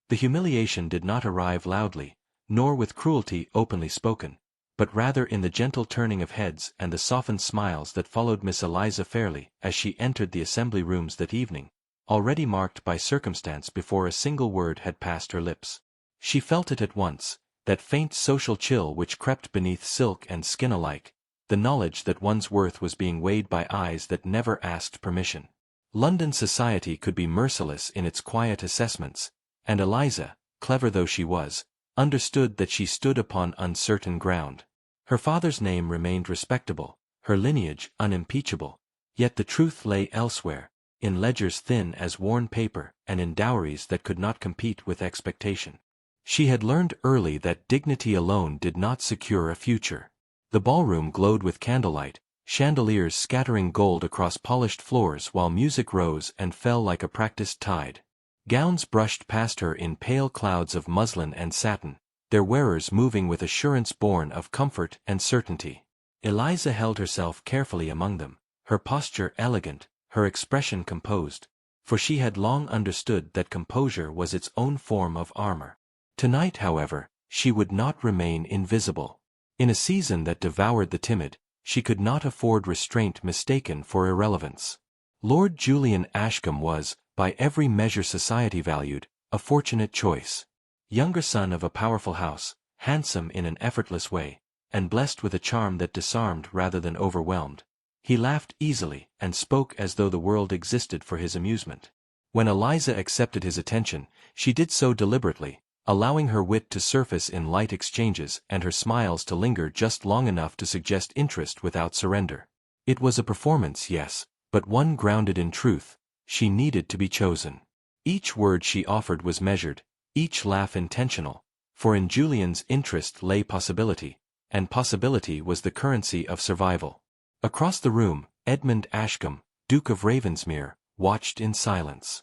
The humiliation did not arrive loudly, nor with cruelty openly spoken, but rather in the gentle turning of heads and the softened smiles that followed Miss Eliza Fairleigh as she entered the assembly rooms that evening, already marked by circumstance before a single word had passed her lips. She felt it at once, that faint social chill which crept beneath silk and skin alike, the knowledge that one's worth was being weighed by eyes that never asked permission. London society could be merciless in its quiet assessments, and Eliza, clever though she was, understood that she stood upon uncertain ground. Her father's name remained respectable, her lineage unimpeachable, yet the truth lay elsewhere, in ledgers thin as worn paper and in dowries that could not compete with expectation. She had learned early that dignity alone did not secure a future. The ballroom glowed with candlelight, chandeliers scattering gold across polished floors while music rose and fell like a practiced tide. Gowns brushed past her in pale clouds of muslin and satin, their wearers moving with assurance born of comfort and certainty. Eliza held herself carefully among them, her posture elegant, her expression composed, for she had long understood that composure was its own form of armor. Tonight, however, she would not remain invisible. In a season that devoured the timid, she could not afford restraint mistaken for irrelevance. Lord Julian Ashcombe was, by every measure society valued, a fortunate choice. Younger son of a powerful house, handsome in an effortless way, and blessed with a charm that disarmed rather than overwhelmed. He laughed easily and spoke as though the world existed for his amusement. When Eliza accepted his attention, she did so deliberately, allowing her wit to surface in light exchanges and her smiles to linger just long enough to suggest interest without surrender. It was a performance, yes, but one grounded in truth. She needed to be chosen. Each word she offered was measured, each laugh intentional, for in Julian's interest lay possibility, and possibility was the currency of survival. Across the room, Edmund Ashcombe, Duke of Ravensmere, watched in silence.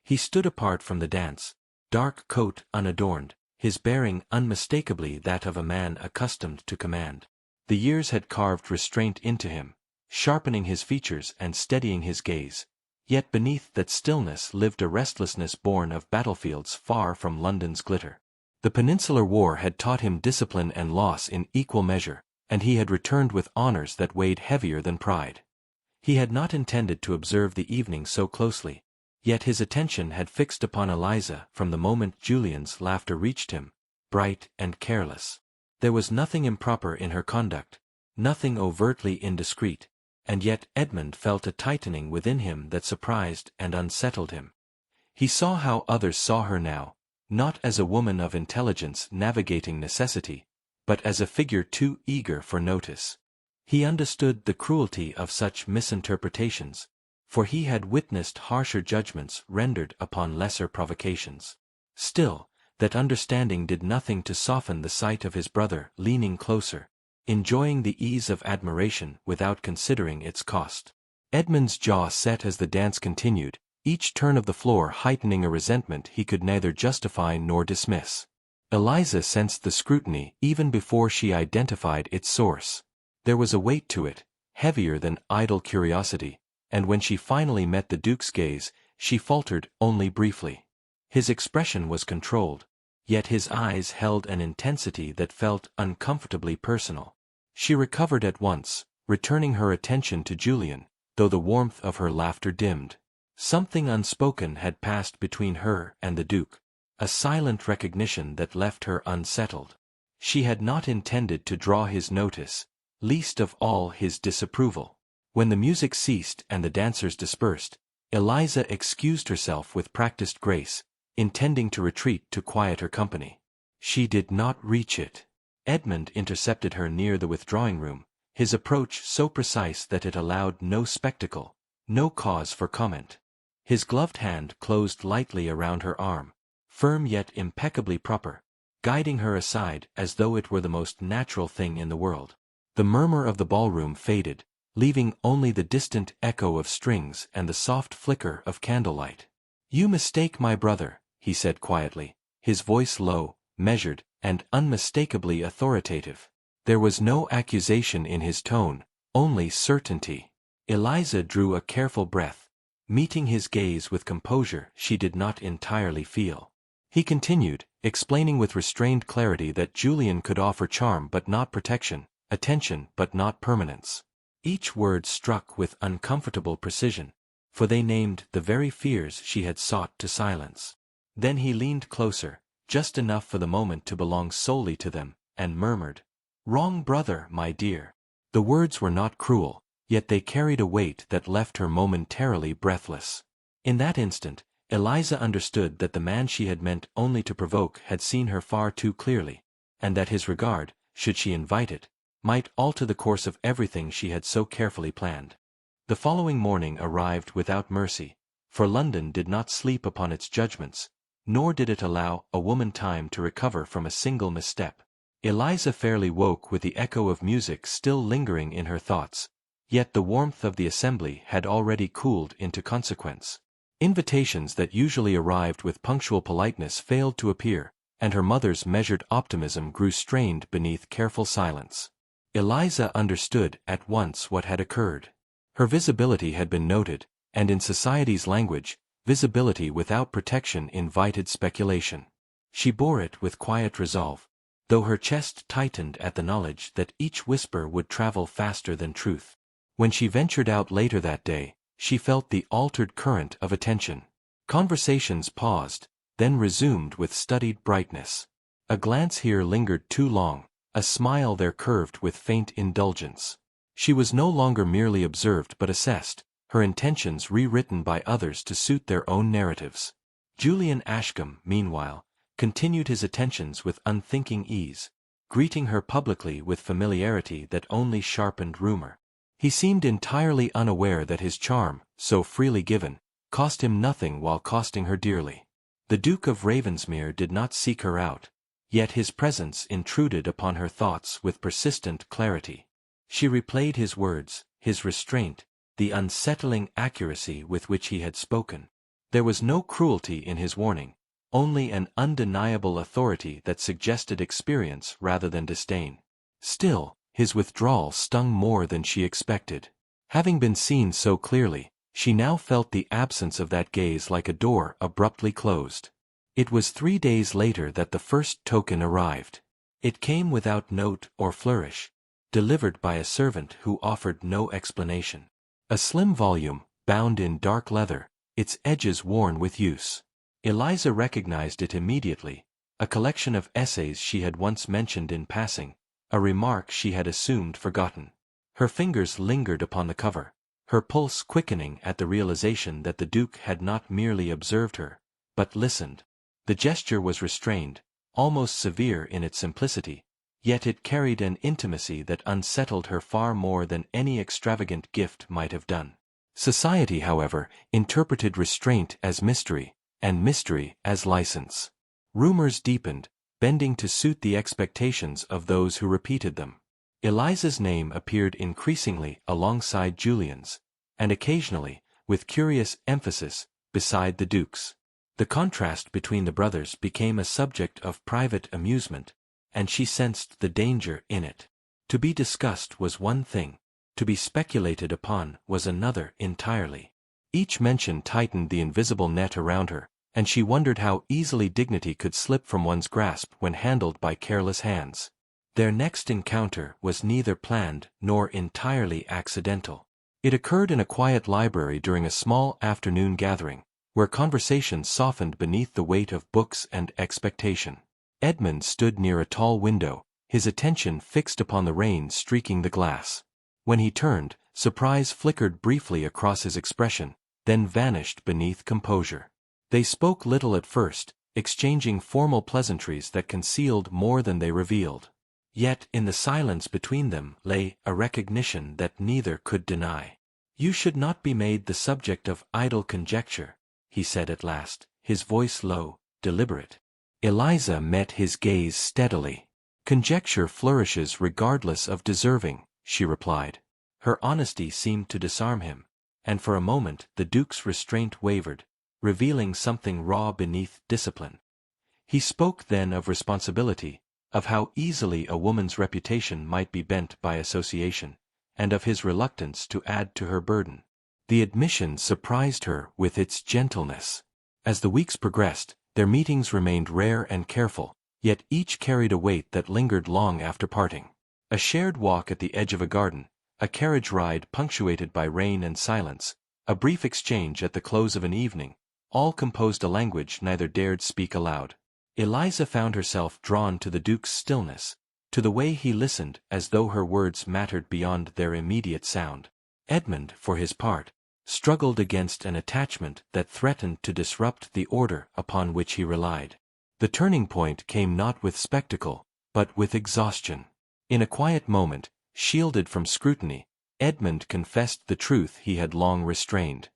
He stood apart from the dance, dark coat unadorned, his bearing unmistakably that of a man accustomed to command. The years had carved restraint into him, sharpening his features and steadying his gaze, yet beneath that stillness lived a restlessness born of battlefields far from London's glitter. The Peninsular War had taught him discipline and loss in equal measure, and he had returned with honors that weighed heavier than pride. He had not intended to observe the evening so closely, yet his attention had fixed upon Eliza from the moment Julian's laughter reached him, bright and careless. There was nothing improper in her conduct, nothing overtly indiscreet, and yet Edmund felt a tightening within him that surprised and unsettled him. He saw how others saw her now, not as a woman of intelligence navigating necessity, but as a figure too eager for notice. He understood the cruelty of such misinterpretations, for he had witnessed harsher judgments rendered upon lesser provocations. Still, that understanding did nothing to soften the sight of his brother leaning closer, enjoying the ease of admiration without considering its cost. Edmund's jaw set as the dance continued, each turn of the floor heightening a resentment he could neither justify nor dismiss. Eliza sensed the scrutiny even before she identified its source. There was a weight to it, heavier than idle curiosity, and when she finally met the Duke's gaze, she faltered only briefly. His expression was controlled, yet his eyes held an intensity that felt uncomfortably personal. She recovered at once, returning her attention to Julian, though the warmth of her laughter dimmed. Something unspoken had passed between her and the Duke, a silent recognition that left her unsettled. She had not intended to draw his notice, least of all his disapproval. When the music ceased and the dancers dispersed, Eliza excused herself with practiced grace, intending to retreat to quieter company. She did not reach it. Edmund intercepted her near the withdrawing room, his approach so precise that it allowed no spectacle, no cause for comment. His gloved hand closed lightly around her arm, firm yet impeccably proper, guiding her aside as though it were the most natural thing in the world. The murmur of the ballroom faded, leaving only the distant echo of strings and the soft flicker of candlelight. "You mistake my brother," he said quietly, his voice low, measured, and unmistakably authoritative. There was no accusation in his tone, only certainty. Eliza drew a careful breath, meeting his gaze with composure she did not entirely feel. He continued, explaining with restrained clarity that Julian could offer charm but not protection, attention but not permanence. Each word struck with uncomfortable precision, for they named the very fears she had sought to silence. Then he leaned closer, just enough for the moment to belong solely to them, and murmured, "Wrong brother, my dear." The words were not cruel, yet they carried a weight that left her momentarily breathless. In that instant, Eliza understood that the man she had meant only to provoke had seen her far too clearly, and that his regard, should she invite it, might alter the course of everything she had so carefully planned. The following morning arrived without mercy, for London did not sleep upon its judgments, nor did it allow a woman time to recover from a single misstep. Eliza Fairleigh woke with the echo of music still lingering in her thoughts, yet the warmth of the assembly had already cooled into consequence. Invitations that usually arrived with punctual politeness failed to appear, and her mother's measured optimism grew strained beneath careful silence. Eliza understood at once what had occurred. Her visibility had been noted, and in society's language, visibility without protection invited speculation. She bore it with quiet resolve, though her chest tightened at the knowledge that each whisper would travel faster than truth. When she ventured out later that day, she felt the altered current of attention. Conversations paused, then resumed with studied brightness. A glance here lingered too long, a smile there curved with faint indulgence. She was no longer merely observed but assessed, her intentions rewritten by others to suit their own narratives. Julian Ashcombe, meanwhile, continued his attentions with unthinking ease, greeting her publicly with familiarity that only sharpened rumor. He seemed entirely unaware that his charm, so freely given, cost him nothing while costing her dearly. The Duke of Ravensmere did not seek her out, yet his presence intruded upon her thoughts with persistent clarity. She replayed his words, his restraint, the unsettling accuracy with which he had spoken. There was no cruelty in his warning, only an undeniable authority that suggested experience rather than disdain. Still, his withdrawal stung more than she expected. Having been seen so clearly, she now felt the absence of that gaze like a door abruptly closed. It was 3 days later that the first token arrived. It came without note or flourish, delivered by a servant who offered no explanation. A slim volume, bound in dark leather, its edges worn with use. Eliza recognized it immediately, a collection of essays she had once mentioned in passing, a remark she had assumed forgotten. Her fingers lingered upon the cover, her pulse quickening at the realization that the Duke had not merely observed her, but listened. The gesture was restrained, almost severe in its simplicity, yet it carried an intimacy that unsettled her far more than any extravagant gift might have done. Society, however, interpreted restraint as mystery, and mystery as license. Rumors deepened, bending to suit the expectations of those who repeated them. Eliza's name appeared increasingly alongside Julian's, and occasionally, with curious emphasis, beside the Duke's. The contrast between the brothers became a subject of private amusement, and she sensed the danger in it. To be discussed was one thing, to be speculated upon was another entirely. Each mention tightened the invisible net around her, and she wondered how easily dignity could slip from one's grasp when handled by careless hands. Their next encounter was neither planned nor entirely accidental. It occurred in a quiet library during a small afternoon gathering, where conversation softened beneath the weight of books and expectation. Edmund stood near a tall window, his attention fixed upon the rain streaking the glass. When he turned, surprise flickered briefly across his expression, then vanished beneath composure. They spoke little at first, exchanging formal pleasantries that concealed more than they revealed. Yet in the silence between them lay a recognition that neither could deny. "You should not be made the subject of idle conjecture," he said at last, his voice low, deliberate. Eliza met his gaze steadily. "Conjecture flourishes regardless of deserving," she replied. Her honesty seemed to disarm him, and for a moment the Duke's restraint wavered, revealing something raw beneath discipline. He spoke then of responsibility, of how easily a woman's reputation might be bent by association, and of his reluctance to add to her burden. The admission surprised her with its gentleness. As the weeks progressed, Their meetings remained rare and careful, yet each carried a weight that lingered long after parting. A shared walk at the edge of a garden, a carriage ride punctuated by rain and silence, a brief exchange at the close of an evening, all composed a language neither dared speak aloud. Eliza found herself drawn to the Duke's stillness, to the way he listened as though her words mattered beyond their immediate sound. Edmund, for his part, struggled against an attachment that threatened to disrupt the order upon which he relied. The turning point came not with spectacle, but with exhaustion. In a quiet moment, shielded from scrutiny, Edmund confessed the truth he had long restrained.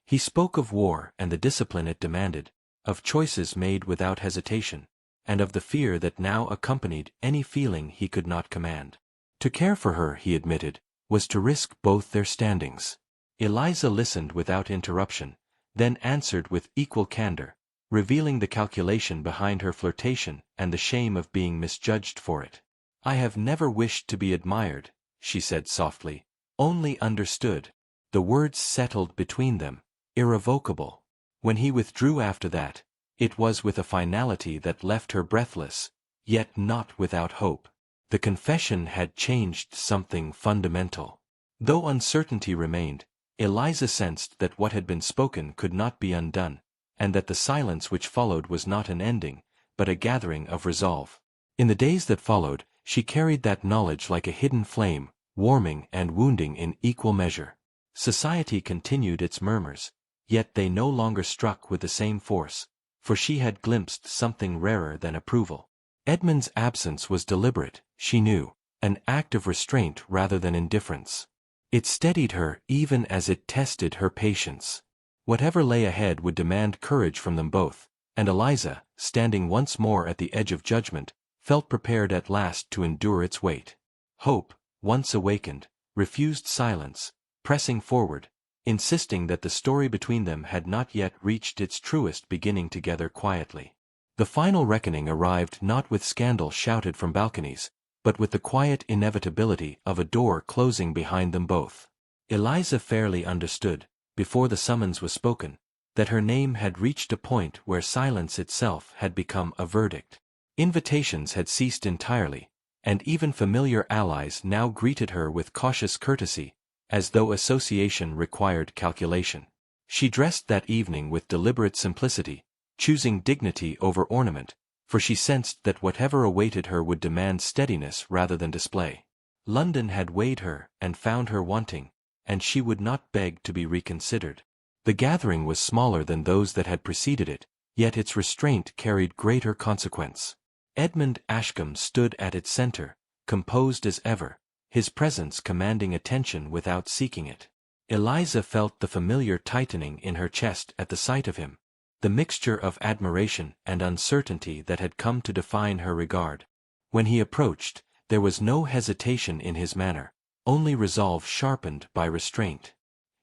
He spoke of war and the discipline it demanded, of choices made without hesitation, and of the fear that now accompanied any feeling he could not command. To care for her, he admitted, was to risk both their standings. Eliza listened without interruption, then answered with equal candor, revealing the calculation behind her flirtation and the shame of being misjudged for it. "I have never wished to be admired," she said softly, "only understood." The words settled between them, irrevocable. When he withdrew after that, it was with a finality that left her breathless, yet not without hope. The confession had changed something fundamental. Though uncertainty remained, Eliza sensed that what had been spoken could not be undone, and that the silence which followed was not an ending, but a gathering of resolve. In the days that followed, she carried that knowledge like a hidden flame, warming and wounding in equal measure. Society continued its murmurs, yet they no longer struck with the same force, for she had glimpsed something rarer than approval. Edmund's absence was deliberate, she knew, an act of restraint rather than indifference. It steadied her even as it tested her patience. Whatever lay ahead would demand courage from them both, and Eliza, standing once more at the edge of judgment, felt prepared at last to endure its weight. Hope, once awakened, refused silence, pressing forward, insisting that the story between them had not yet reached its truest beginning together quietly. The final reckoning arrived not with scandal shouted from balconies, but with the quiet inevitability of a door closing behind them both. Eliza Fairleigh understood, before the summons was spoken, that her name had reached a point where silence itself had become a verdict. Invitations had ceased entirely, and even familiar allies now greeted her with cautious courtesy, as though association required calculation. She dressed that evening with deliberate simplicity, choosing dignity over ornament, for she sensed that whatever awaited her would demand steadiness rather than display. London had weighed her and found her wanting, and she would not beg to be reconsidered. The gathering was smaller than those that had preceded it, yet its restraint carried greater consequence. Edmund Ashcombe stood at its center, composed as ever, his presence commanding attention without seeking it. Eliza felt the familiar tightening in her chest at the sight of him, the mixture of admiration and uncertainty that had come to define her regard. When he approached, there was no hesitation in his manner, only resolve sharpened by restraint.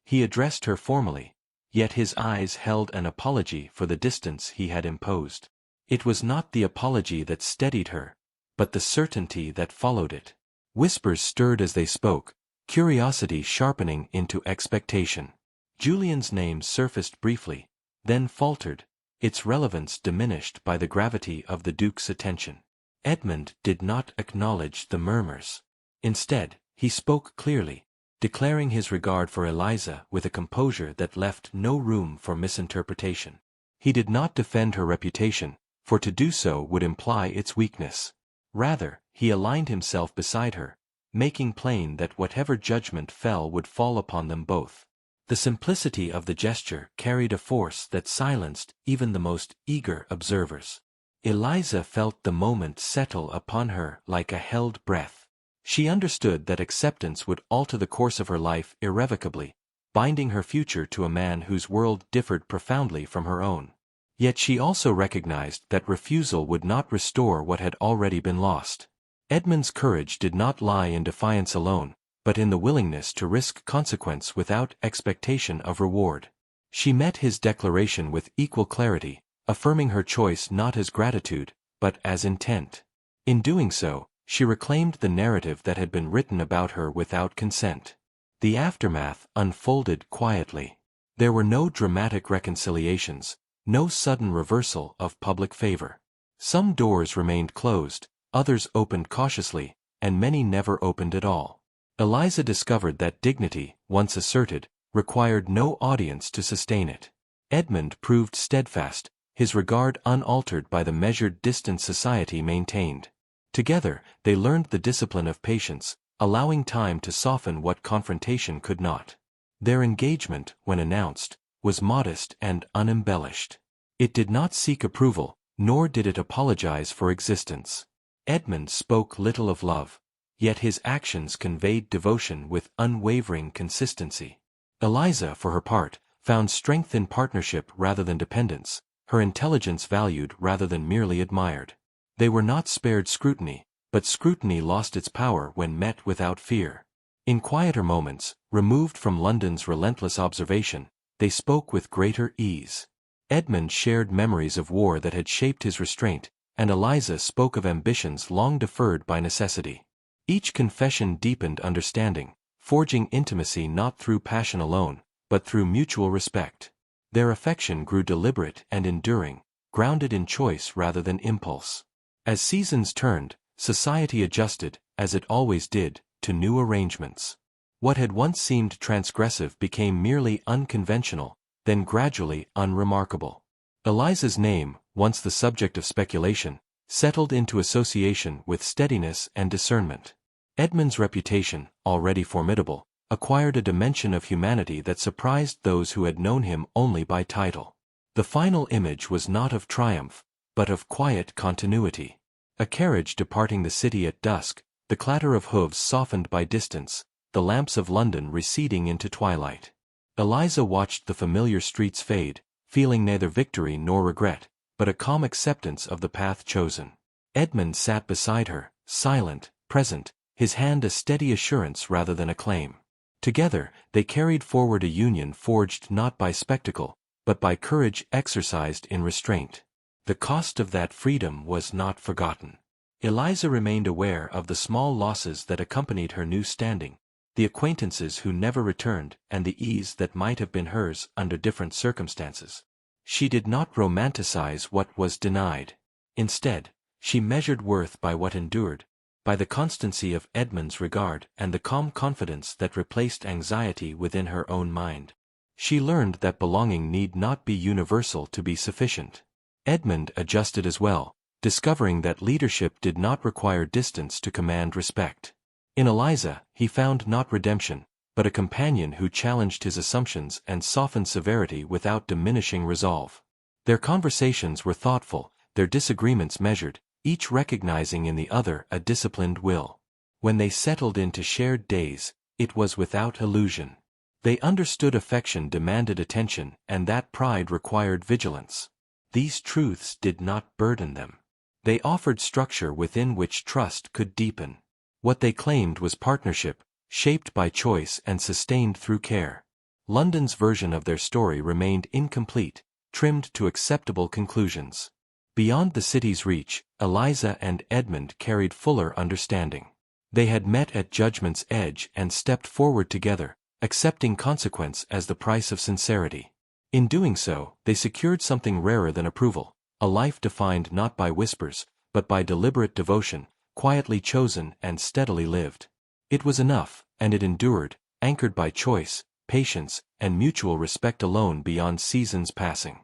He addressed her formally, yet his eyes held an apology for the distance he had imposed. It was not the apology that steadied her, but the certainty that followed it. Whispers stirred as they spoke, curiosity sharpening into expectation. Julian's name surfaced briefly, then faltered, its relevance diminished by the gravity of the Duke's attention. Edmund did not acknowledge the murmurs. Instead, he spoke clearly, declaring his regard for Eliza with a composure that left no room for misinterpretation. He did not defend her reputation, for to do so would imply its weakness. Rather, he aligned himself beside her, making plain that whatever judgment fell would fall upon them both. The simplicity of the gesture carried a force that silenced even the most eager observers. Eliza felt the moment settle upon her like a held breath. She understood that acceptance would alter the course of her life irrevocably, binding her future to a man whose world differed profoundly from her own. Yet she also recognized that refusal would not restore what had already been lost. Edmund's courage did not lie in defiance alone, but in the willingness to risk consequence without expectation of reward. She met his declaration with equal clarity, affirming her choice not as gratitude, but as intent. In doing so, she reclaimed the narrative that had been written about her without consent. The aftermath unfolded quietly. There were no dramatic reconciliations, No sudden reversal of public favor. Some doors remained closed, others opened cautiously, and many never opened at all. Eliza discovered that dignity, once asserted, required no audience to sustain it. Edmund proved steadfast, his regard unaltered by the measured distance society maintained. Together, they learned the discipline of patience, allowing time to soften what confrontation could not. Their engagement, when announced, was modest and unembellished. It did not seek approval, nor did it apologize for existence. Edmund spoke little of love, yet his actions conveyed devotion with unwavering consistency. Eliza, for her part, found strength in partnership rather than dependence, her intelligence valued rather than merely admired. They were not spared scrutiny, but scrutiny lost its power when met without fear. In quieter moments, removed from London's relentless observation, they spoke with greater ease. Edmund shared memories of war that had shaped his restraint, and Eliza spoke of ambitions long deferred by necessity. Each confession deepened understanding, forging intimacy not through passion alone, but through mutual respect. Their affection grew deliberate and enduring, grounded in choice rather than impulse. As seasons turned, society adjusted, as it always did, to new arrangements. What had once seemed transgressive became merely unconventional, then gradually unremarkable. Eliza's name, once the subject of speculation, settled into association with steadiness and discernment. Edmund's reputation, already formidable, acquired a dimension of humanity that surprised those who had known him only by title. The final image was not of triumph, but of quiet continuity. A carriage departing the city at dusk, the clatter of hooves softened by distance, the lamps of London receding into twilight. Eliza watched the familiar streets fade, feeling neither victory nor regret, but a calm acceptance of the path chosen. Edmund sat beside her, silent, present, his hand a steady assurance rather than a claim. Together, they carried forward a union forged not by spectacle, but by courage exercised in restraint. The cost of that freedom was not forgotten. Eliza remained aware of the small losses that accompanied her new standing, the acquaintances who never returned, and the ease that might have been hers under different circumstances. She did not romanticize what was denied. Instead, she measured worth by what endured, by the constancy of Edmund's regard and the calm confidence that replaced anxiety within her own mind. She learned that belonging need not be universal to be sufficient. Edmund adjusted as well, discovering that leadership did not require distance to command respect. In Eliza, he found not redemption, but a companion who challenged his assumptions and softened severity without diminishing resolve. Their conversations were thoughtful, their disagreements measured, each recognizing in the other a disciplined will. When they settled into shared days, it was without illusion. They understood affection demanded attention and that pride required vigilance. These truths did not burden them. They offered structure within which trust could deepen. What they claimed was partnership, shaped by choice and sustained through care. London's version of their story remained incomplete, trimmed to acceptable conclusions. Beyond the city's reach, Eliza and Edmund carried fuller understanding. They had met at judgment's edge and stepped forward together, accepting consequence as the price of sincerity. In doing so, they secured something rarer than approval, a life defined not by whispers, but by deliberate devotion, quietly chosen and steadily lived. It was enough, and it endured, anchored by choice, patience, and mutual respect alone beyond seasons passing.